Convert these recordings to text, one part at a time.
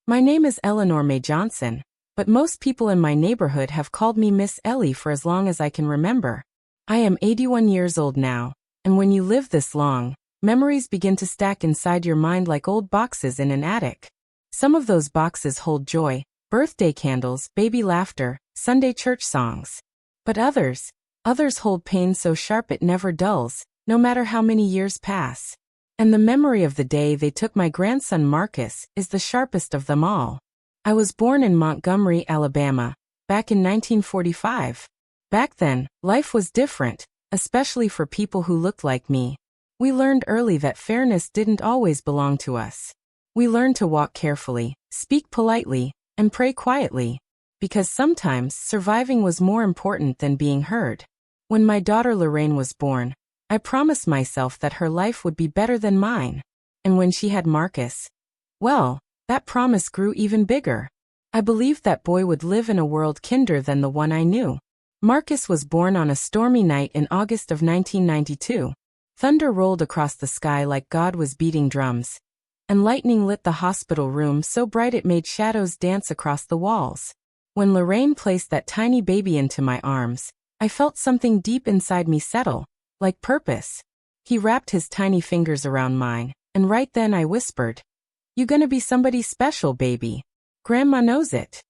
My name is Eleanor May Johnson, but most people in my neighborhood have called me Miss Ellie for as long as I can remember. I am 81 years old now, and when you live this long, memories begin to stack inside your mind like old boxes in an attic. Some of those boxes hold joy, birthday candles, baby laughter, Sunday church songs. But others hold pain so sharp it never dulls, no matter how many years pass. And the memory of the day they took my grandson Marcus is the sharpest of them all. I was born in Montgomery, Alabama, back in 1945. Back then, life was different, especially for people who looked like me. We learned early that fairness didn't always belong to us. We learned to walk carefully, speak politely, and pray quietly, because sometimes surviving was more important than being heard. When my daughter Lorraine was born, I promised myself that her life would be better than mine. And when she had Marcus, well, that promise grew even bigger. I believed that boy would live in a world kinder than the one I knew. Marcus was born on a stormy night in August of 1992. Thunder rolled across the sky like God was beating drums, and lightning lit the hospital room so bright it made shadows dance across the walls. When Lorraine placed that tiny baby into my arms, I felt something deep inside me settle, like purpose. He wrapped his tiny fingers around mine, and right then I whispered, "You gonna be somebody special, baby. Grandma knows it."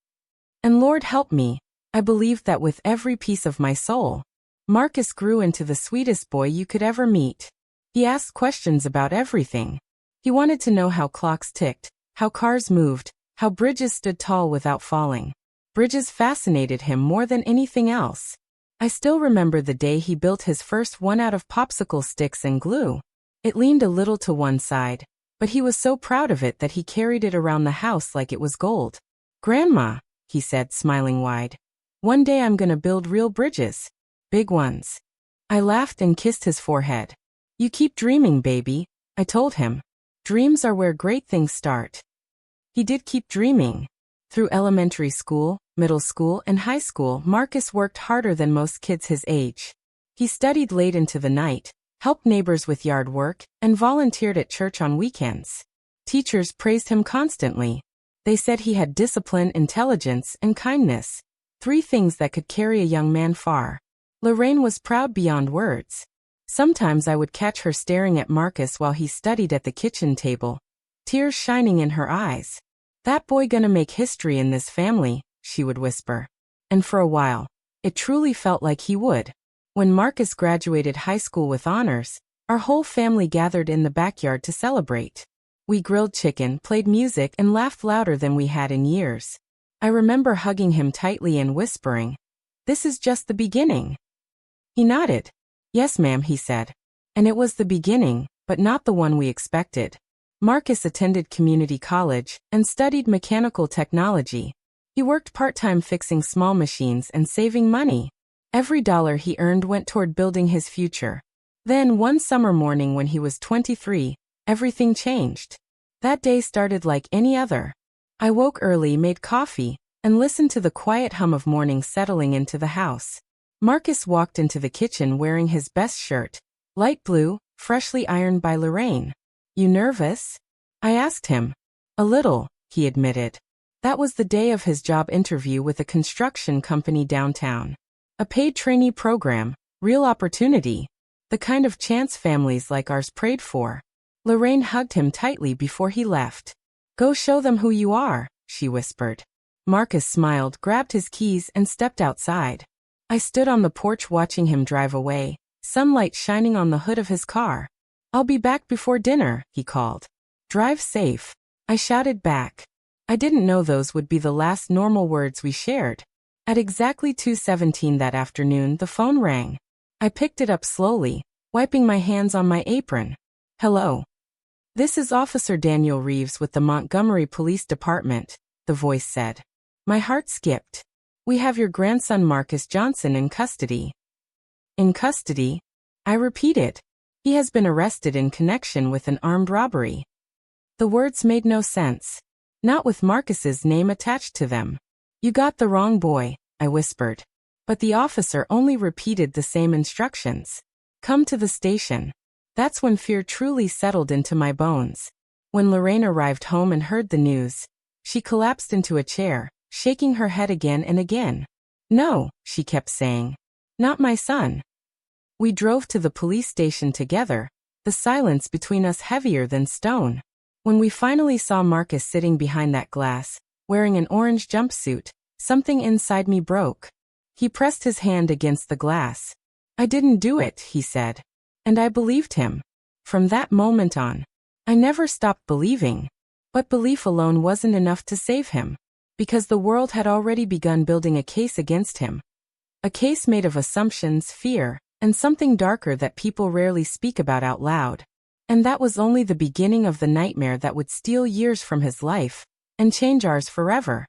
And Lord help me, I believed that with every piece of my soul. Marcus grew into the sweetest boy you could ever meet. He asked questions about everything. He wanted to know how clocks ticked, how cars moved, how bridges stood tall without falling. Bridges fascinated him more than anything else. I still remember the day he built his first one out of popsicle sticks and glue. It leaned a little to one side, but he was so proud of it that he carried it around the house like it was gold. "Grandma," he said, smiling wide, "one day I'm gonna build real bridges. Big ones." I laughed and kissed his forehead. "You keep dreaming, baby," I told him. "Dreams are where great things start." He did keep dreaming. Through elementary school, middle school, and high school, Marcus worked harder than most kids his age. He studied late into the night, helped neighbors with yard work, and volunteered at church on weekends. Teachers praised him constantly. They said he had discipline, intelligence, and kindness, 3 things that could carry a young man far. Lorraine was proud beyond words. Sometimes I would catch her staring at Marcus while he studied at the kitchen table, tears shining in her eyes. "That boy gonna make history in this family," she would whisper. And for a while, it truly felt like he would. When Marcus graduated high school with honors, our whole family gathered in the backyard to celebrate. We grilled chicken, played music, and laughed louder than we had in years. I remember hugging him tightly and whispering, "This is just the beginning." He nodded. "Yes, ma'am," he said. And it was the beginning, but not the one we expected. Marcus attended community college and studied mechanical technology. He worked part-time fixing small machines and saving money. Every dollar he earned went toward building his future. Then one summer morning when he was 23, everything changed. That day started like any other. I woke early, made coffee, and listened to the quiet hum of morning settling into the house. Marcus walked into the kitchen wearing his best shirt, light blue, freshly ironed by Lorraine. "You nervous?" I asked him. "A little," he admitted. That was the day of his job interview with a construction company downtown. A paid trainee program, real opportunity, the kind of chance families like ours prayed for. Lorraine hugged him tightly before he left. "Go show them who you are," she whispered. Marcus smiled, grabbed his keys, and stepped outside. I stood on the porch watching him drive away, sunlight shining on the hood of his car. "I'll be back before dinner," he called. "Drive safe," I shouted back. I didn't know those would be the last normal words we shared. At exactly 2:17 that afternoon, the phone rang. I picked it up slowly, wiping my hands on my apron. "Hello. This is Officer Daniel Reeves with the Montgomery Police Department," the voice said. My heart skipped. "We have your grandson Marcus Johnson in custody." "In custody?" I repeated. "He has been arrested in connection with an armed robbery." The words made no sense. Not with Marcus's name attached to them. "You got the wrong boy," I whispered. But the officer only repeated the same instructions. "Come to the station." That's when fear truly settled into my bones. When Lorraine arrived home and heard the news, She collapsed into a chair, shaking her head again and again. "No," she kept saying. "Not my son." We drove to the police station together, the silence between us heavier than stone. When we finally saw Marcus sitting behind that glass, wearing an orange jumpsuit, something inside me broke. He pressed his hand against the glass. "I didn't do it," he said. And I believed him. From that moment on, I never stopped believing. But belief alone wasn't enough to save him, because the world had already begun building a case against him. A case made of assumptions, fear, and something darker that people rarely speak about out loud. And that was only the beginning of the nightmare that would steal years from his life and change ours forever.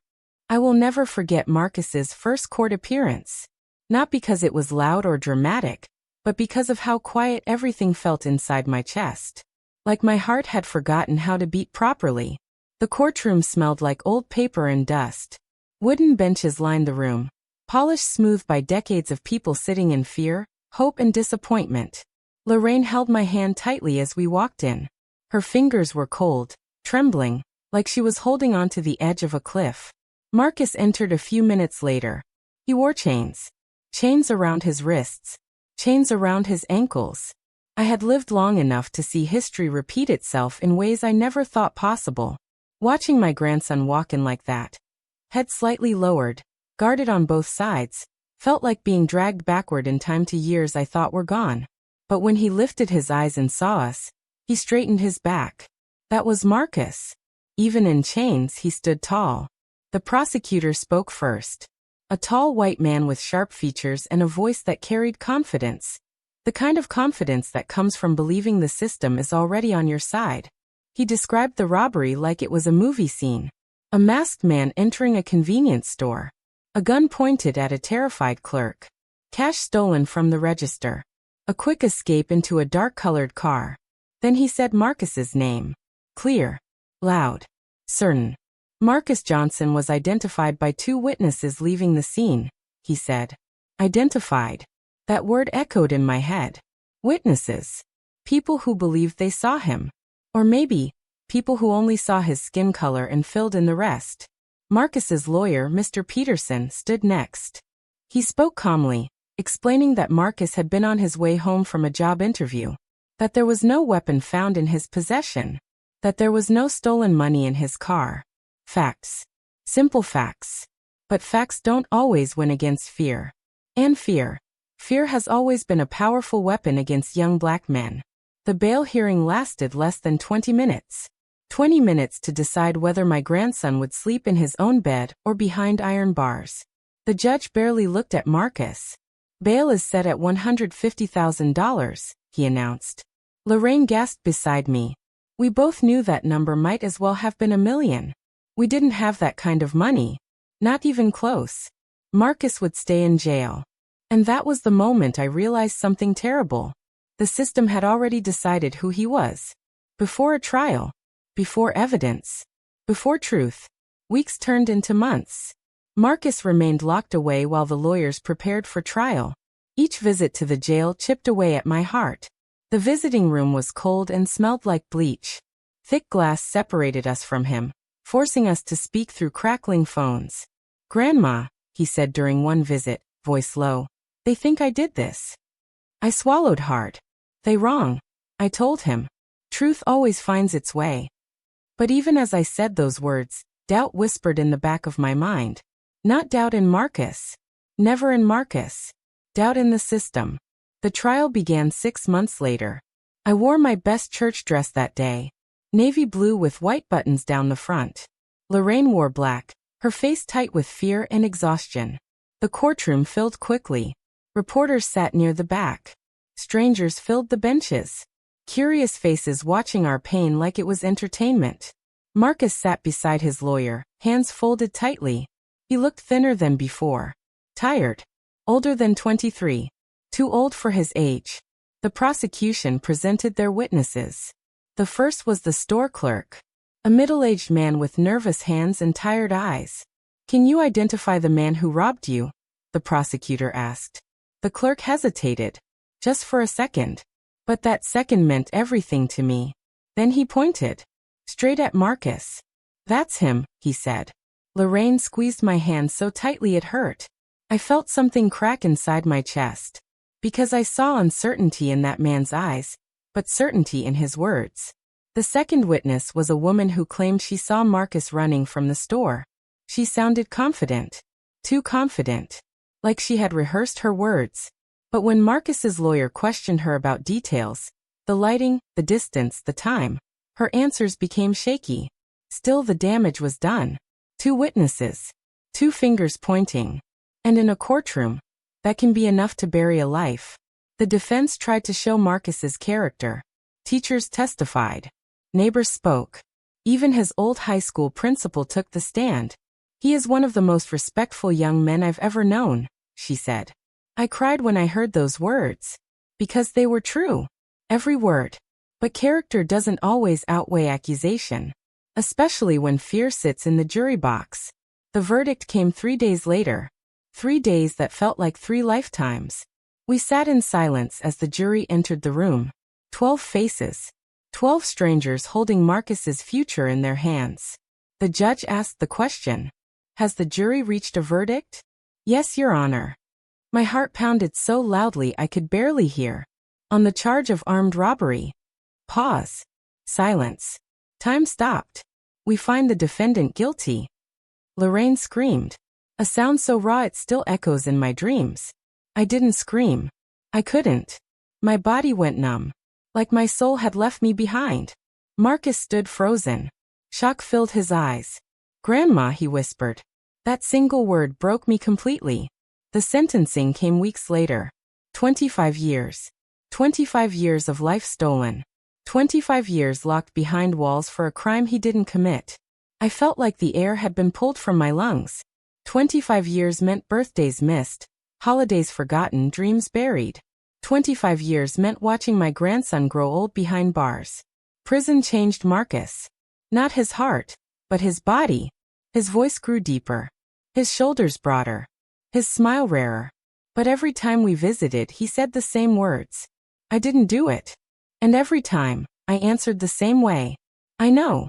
I will never forget Marcus's first court appearance. Not because it was loud or dramatic, but because of how quiet everything felt inside my chest. Like my heart had forgotten how to beat properly. The courtroom smelled like old paper and dust. Wooden benches lined the room, polished smooth by decades of people sitting in fear, hope, and disappointment. Lorraine held my hand tightly as we walked in. Her fingers were cold, trembling, like she was holding onto the edge of a cliff. Marcus entered a few minutes later. He wore chains. Chains around his wrists. Chains around his ankles. I had lived long enough to see history repeat itself in ways I never thought possible. Watching my grandson walk in like that, head slightly lowered, guarded on both sides, felt like being dragged backward in time to years I thought were gone. But when he lifted his eyes and saw us, he straightened his back. That was Marcus. Even in chains, he stood tall. The prosecutor spoke first. A tall white man with sharp features and a voice that carried confidence. The kind of confidence that comes from believing the system is already on your side. He described the robbery like it was a movie scene. A masked man entering a convenience store. A gun pointed at a terrified clerk. Cash stolen from the register. A quick escape into a dark-colored car. Then he said Marcus's name. Clear. Loud. Certain. Marcus Johnson was identified by 2 witnesses leaving the scene, he said. Identified. That word echoed in my head. Witnesses. People who believed they saw him. Or maybe, people who only saw his skin color and filled in the rest. Marcus's lawyer, Mr. Peterson, stood next. He spoke calmly, explaining that Marcus had been on his way home from a job interview. That there was no weapon found in his possession. That there was no stolen money in his car. Facts. Simple facts. But facts don't always win against fear. And fear. Fear has always been a powerful weapon against young black men. The bail hearing lasted less than 20 minutes. 20 minutes to decide whether my grandson would sleep in his own bed or behind iron bars. The judge barely looked at Marcus. Bail is set at $150,000, he announced. Lorraine gasped beside me. We both knew that number might as well have been $1 million. We didn't have that kind of money. Not even close. Marcus would stay in jail. And that was the moment I realized something terrible. The system had already decided who he was. Before a trial. Before evidence. Before truth. Weeks turned into months. Marcus remained locked away while the lawyers prepared for trial. Each visit to the jail chipped away at my heart. The visiting room was cold and smelled like bleach. Thick glass separated us from him, forcing us to speak through crackling phones. "Grandma," he said during one visit, voice low, "they think I did this." I swallowed hard. "They wrong," I told him. Truth always finds its way. But even as I said those words, doubt whispered in the back of my mind. Not doubt in Marcus. Never in Marcus. Doubt in the system. The trial began 6 months later. I wore my best church dress that day. Navy blue with white buttons down the front. Lorraine wore black, her face tight with fear and exhaustion. The courtroom filled quickly. Reporters sat near the back. Strangers filled the benches. Curious faces watching our pain like it was entertainment. Marcus sat beside his lawyer, hands folded tightly. He looked thinner than before. Tired. Older than 23. Too old for his age. The prosecution presented their witnesses. The first was the store clerk. A middle-aged man with nervous hands and tired eyes. "Can you identify the man who robbed you?" the prosecutor asked. The clerk hesitated. Just for a second. But that second meant everything to me. Then he pointed. Straight at Marcus. That's him, he said. Lorraine squeezed my hand so tightly it hurt. I felt something crack inside my chest. Because I saw uncertainty in that man's eyes, but certainty in his words. The second witness was a woman who claimed she saw Marcus running from the store. She sounded confident. Too confident. Like she had rehearsed her words. But when Marcus's lawyer questioned her about details, the lighting, the distance, the time, her answers became shaky. Still, the damage was done. 2 witnesses. 2 fingers pointing. And in a courtroom, that can be enough to bury a life. The defense tried to show Marcus's character. Teachers testified. Neighbors spoke. Even his old high school principal took the stand. He is one of the most respectful young men I've ever known, she said. I cried when I heard those words. Because they were true. Every word. But character doesn't always outweigh accusation. Especially when fear sits in the jury box. The verdict came 3 days later. 3 days that felt like 3 lifetimes. We sat in silence as the jury entered the room. 12 faces. 12 strangers holding Marcus's future in their hands. The judge asked the question. Has the jury reached a verdict? Yes, Your Honor. My heart pounded so loudly I could barely hear. On the charge of armed robbery. Pause. Silence. Time stopped. We find the defendant guilty. Lorraine screamed. A sound so raw it still echoes in my dreams. I didn't scream. I couldn't. My body went numb. Like my soul had left me behind. Marcus stood frozen. Shock filled his eyes. Grandma, he whispered. That single word broke me completely. The sentencing came weeks later. 25 years. 25 years of life stolen. 25 years locked behind walls for a crime he didn't commit. I felt like the air had been pulled from my lungs. 25 years meant birthdays missed, holidays forgotten, dreams buried. 25 years meant watching my grandson grow old behind bars. Prison changed Marcus. Not his heart, but his body. His voice grew deeper. His shoulders broader. His smile rarer. But every time we visited, he said the same words. I didn't do it. And every time, I answered the same way. I know.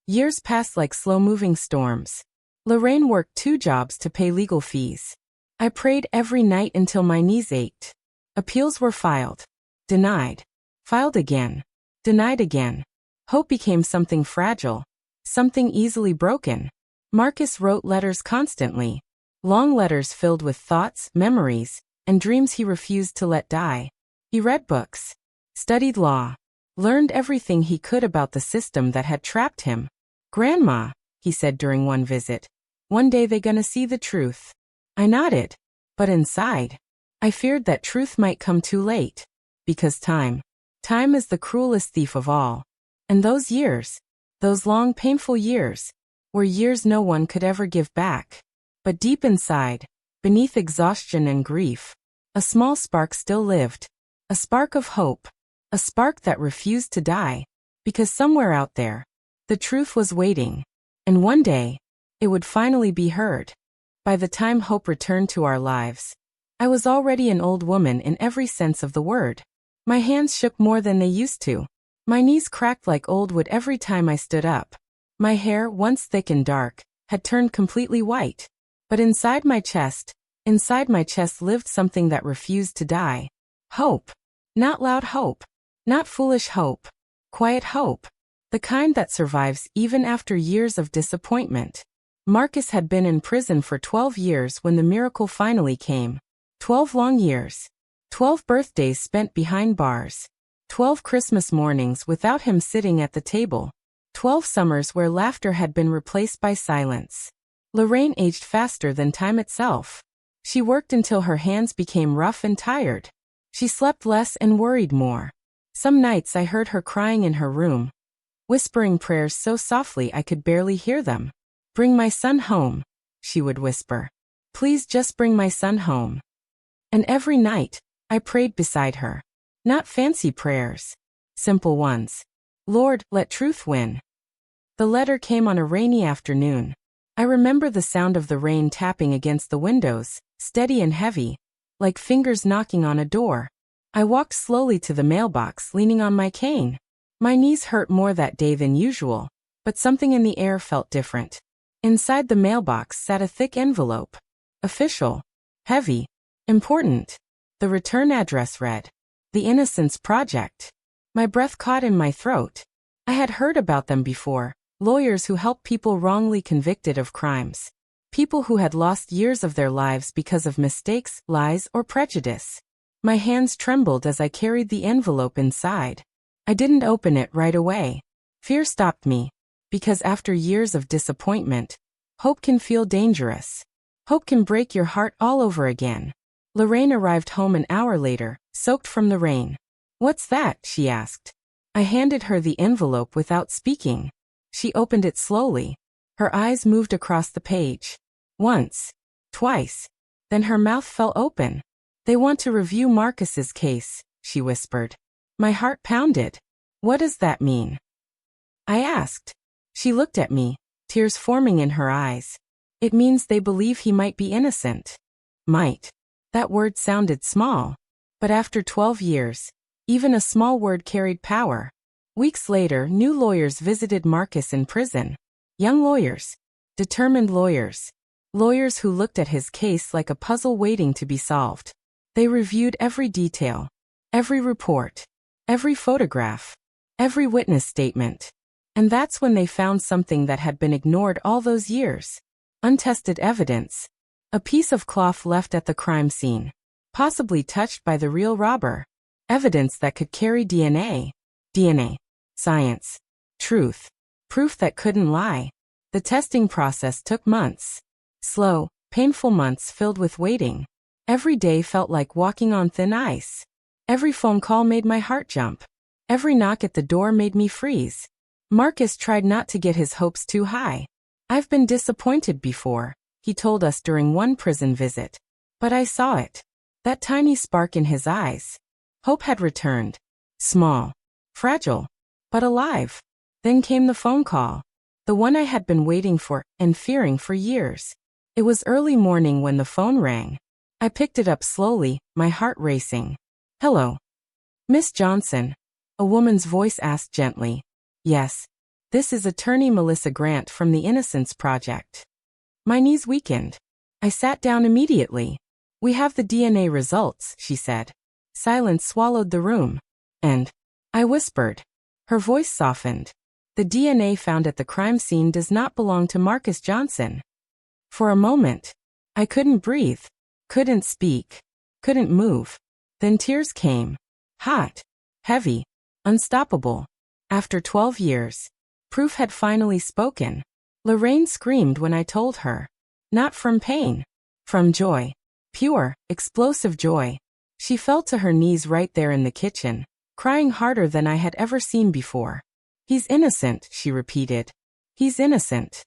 Years passed like slow-moving storms. Lorraine worked 2 jobs to pay legal fees. I prayed every night until my knees ached. Appeals were filed. Denied. Filed again. Denied again. Hope became something fragile. Something easily broken. Marcus wrote letters constantly. Long letters filled with thoughts, memories, and dreams he refused to let die. He read books. Studied law. Learned everything he could about the system that had trapped him. Grandma, he said during one visit. One day they gonna see the truth. I nodded. But inside, I feared that truth might come too late. Because time is the cruelest thief of all. And those years, those long painful years, were years no one could ever give back. But deep inside, beneath exhaustion and grief, a small spark still lived. A spark of hope. A spark that refused to die. Because somewhere out there, the truth was waiting. And one day, it would finally be heard. By the time hope returned to our lives, I was already an old woman in every sense of the word. My hands shook more than they used to. My knees cracked like old wood every time I stood up. My hair, once thick and dark, had turned completely white. But inside my chest lived something that refused to die. Hope. Not loud hope. Not foolish hope. Quiet hope. The kind that survives even after years of disappointment. Marcus had been in prison for 12 years when the miracle finally came. 12 long years. 12 birthdays spent behind bars. 12 Christmas mornings without him sitting at the table. 12 summers where laughter had been replaced by silence. Lorraine aged faster than time itself. She worked until her hands became rough and tired. She slept less and worried more. Some nights I heard her crying in her room, whispering prayers so softly I could barely hear them. Bring my son home, she would whisper. Please just bring my son home. And every night, I prayed beside her. Not fancy prayers. Simple ones. Lord, let truth win. The letter came on a rainy afternoon. I remember the sound of the rain tapping against the windows, steady and heavy, like fingers knocking on a door. I walked slowly to the mailbox, leaning on my cane. My knees hurt more that day than usual. But something in the air felt different. Inside the mailbox sat a thick envelope. Official. Heavy. Important. The return address read, "The Innocence Project." My breath caught in my throat. I had heard about them before, lawyers who help people wrongly convicted of crimes. People who had lost years of their lives because of mistakes, lies, or prejudice. My hands trembled as I carried the envelope inside. I didn't open it right away. Fear stopped me. Because after years of disappointment, hope can feel dangerous. Hope can break your heart all over again. Lorraine arrived home an hour later, soaked from the rain. "What's that?" she asked. I handed her the envelope without speaking. She opened it slowly. Her eyes moved across the page. Once. Twice. Then her mouth fell open. "They want to review Marcus's case," she whispered. My heart pounded. "What does that mean?" I asked. She looked at me, tears forming in her eyes. "It means they believe he might be innocent." Might. That word sounded small. But after 12 years, even a small word carried power. Weeks later, new lawyers visited Marcus in prison. Young lawyers. Determined lawyers. Lawyers who looked at his case like a puzzle waiting to be solved. They reviewed every detail. Every report. Every photograph. Every witness statement. And that's when they found something that had been ignored all those years. Untested evidence. A piece of cloth left at the crime scene. Possibly touched by the real robber. Evidence that could carry DNA. DNA. Science. Truth. Proof that couldn't lie. The testing process took months. Slow, painful months filled with waiting. Every day felt like walking on thin ice. Every phone call made my heart jump. Every knock at the door made me freeze. Marcus tried not to get his hopes too high. "I've been disappointed before," he told us during one prison visit. But I saw it. That tiny spark in his eyes. Hope had returned. Small. Fragile. But alive. Then came the phone call. The one I had been waiting for and fearing for years. It was early morning when the phone rang. I picked it up slowly, my heart racing. "Hello. Miss Johnson?" A woman's voice asked gently. "Yes. This is attorney Melissa Grant from the Innocence Project." My knees weakened. I sat down immediately. "We have the DNA results," she said. Silence swallowed the room. "And?" I whispered. Her voice softened. "The DNA found at the crime scene does not belong to Marcus Johnson." For a moment, I couldn't breathe, couldn't speak, couldn't move. Then tears came. Hot, heavy, unstoppable. After 12 years, proof had finally spoken. Lorraine screamed when I told her. Not from pain. From joy. Pure, explosive joy. She fell to her knees right there in the kitchen, crying harder than I had ever seen before. "He's innocent," she repeated. "He's innocent."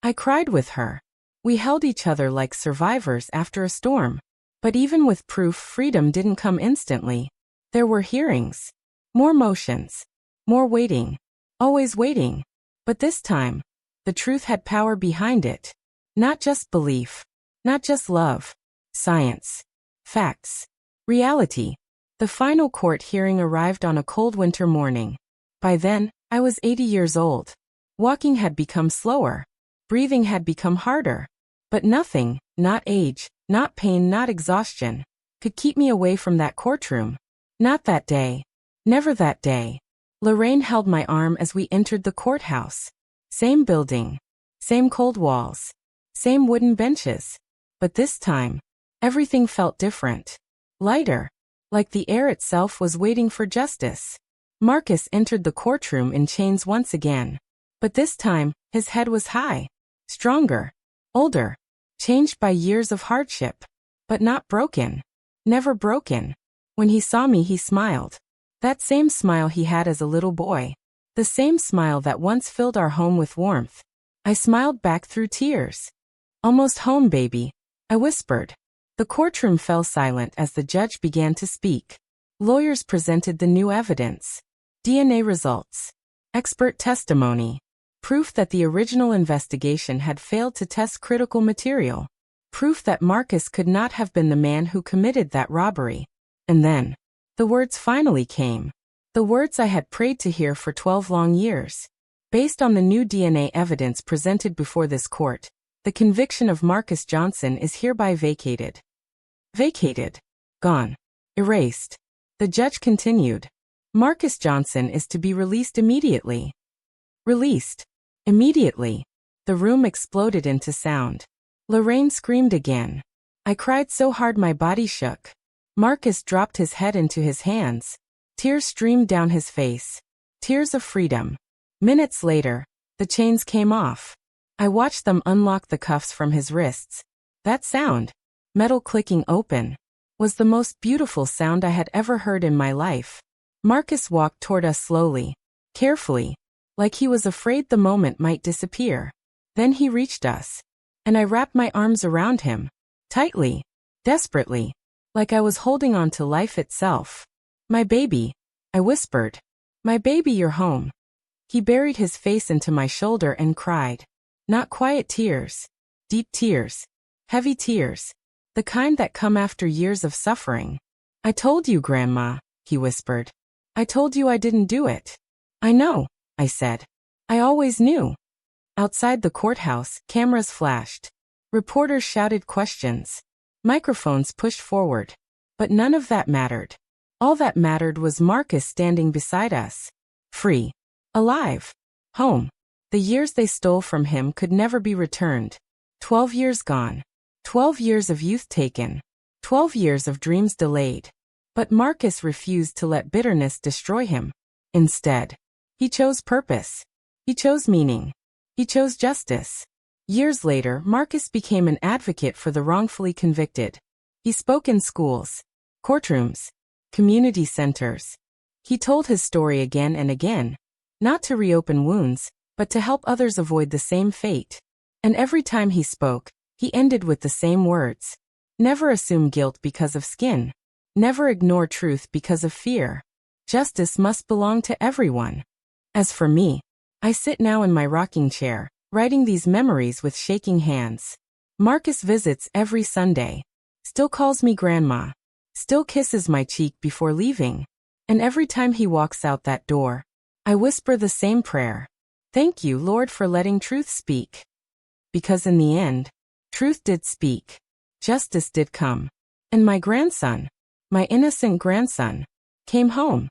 I cried with her. We held each other like survivors after a storm. But even with proof, freedom didn't come instantly. There were hearings. More motions. More waiting. Always waiting. But this time, the truth had power behind it. Not just belief. Not just love. Science. Facts. Reality. The final court hearing arrived on a cold winter morning. By then, I was 80 years old. Walking had become slower. Breathing had become harder. But nothing, not age, not pain, not exhaustion, could keep me away from that courtroom. Not that day. Never that day. Lorraine held my arm as we entered the courthouse. Same building. Same cold walls. Same wooden benches. But this time, everything felt different. Lighter. Like the air itself was waiting for justice. Marcus entered the courtroom in chains once again. But this time, his head was high. Stronger. Older. Changed by years of hardship. But not broken. Never broken. When he saw me, he smiled. That same smile he had as a little boy. The same smile that once filled our home with warmth. I smiled back through tears. "Almost home, baby," I whispered. The courtroom fell silent as the judge began to speak. Lawyers presented the new evidence. DNA results. Expert testimony. Proof that the original investigation had failed to test critical material. Proof that Marcus could not have been the man who committed that robbery. And then, the words finally came. The words I had prayed to hear for 12 long years. Based on the new DNA evidence presented before this court, the conviction of Marcus Johnson is hereby vacated. Vacated. Gone. Erased. The judge continued. Marcus Johnson is to be released immediately. Released. Immediately. The room exploded into sound. Lorraine screamed again. I cried so hard my body shook. Marcus dropped his head into his hands. Tears streamed down his face. Tears of freedom. Minutes later, the chains came off. I watched them unlock the cuffs from his wrists. That sound, metal clicking open, was the most beautiful sound I had ever heard in my life. Marcus walked toward us slowly, carefully, like he was afraid the moment might disappear. Then he reached us, and I wrapped my arms around him, tightly, desperately, like I was holding on to life itself. My baby, I whispered. My baby, you're home. He buried his face into my shoulder and cried. Not quiet tears. Deep tears. Heavy tears. The kind that come after years of suffering. I told you, Grandma, he whispered. I told you I didn't do it. I know, I said. I always knew. Outside the courthouse, cameras flashed. Reporters shouted questions. Microphones pushed forward. But none of that mattered. All that mattered was Marcus standing beside us. Free. Alive. Home. The years they stole from him could never be returned. 12 years gone. 12 years of youth taken. 12 years of dreams delayed. But Marcus refused to let bitterness destroy him. Instead, he chose purpose. He chose meaning. He chose justice. Years later, Marcus became an advocate for the wrongfully convicted. He spoke in schools, courtrooms, community centers. He told his story again and again, not to reopen wounds, but to help others avoid the same fate. And every time he spoke, he ended with the same words. Never assume guilt because of skin. Never ignore truth because of fear. Justice must belong to everyone. As for me, I sit now in my rocking chair, writing these memories with shaking hands. Marcus visits every Sunday. Still calls me Grandma. Still kisses my cheek before leaving. And every time he walks out that door, I whisper the same prayer. Thank you, Lord, for letting truth speak. Because in the end, truth did speak. Justice did come. And my grandson, my innocent grandson, came home.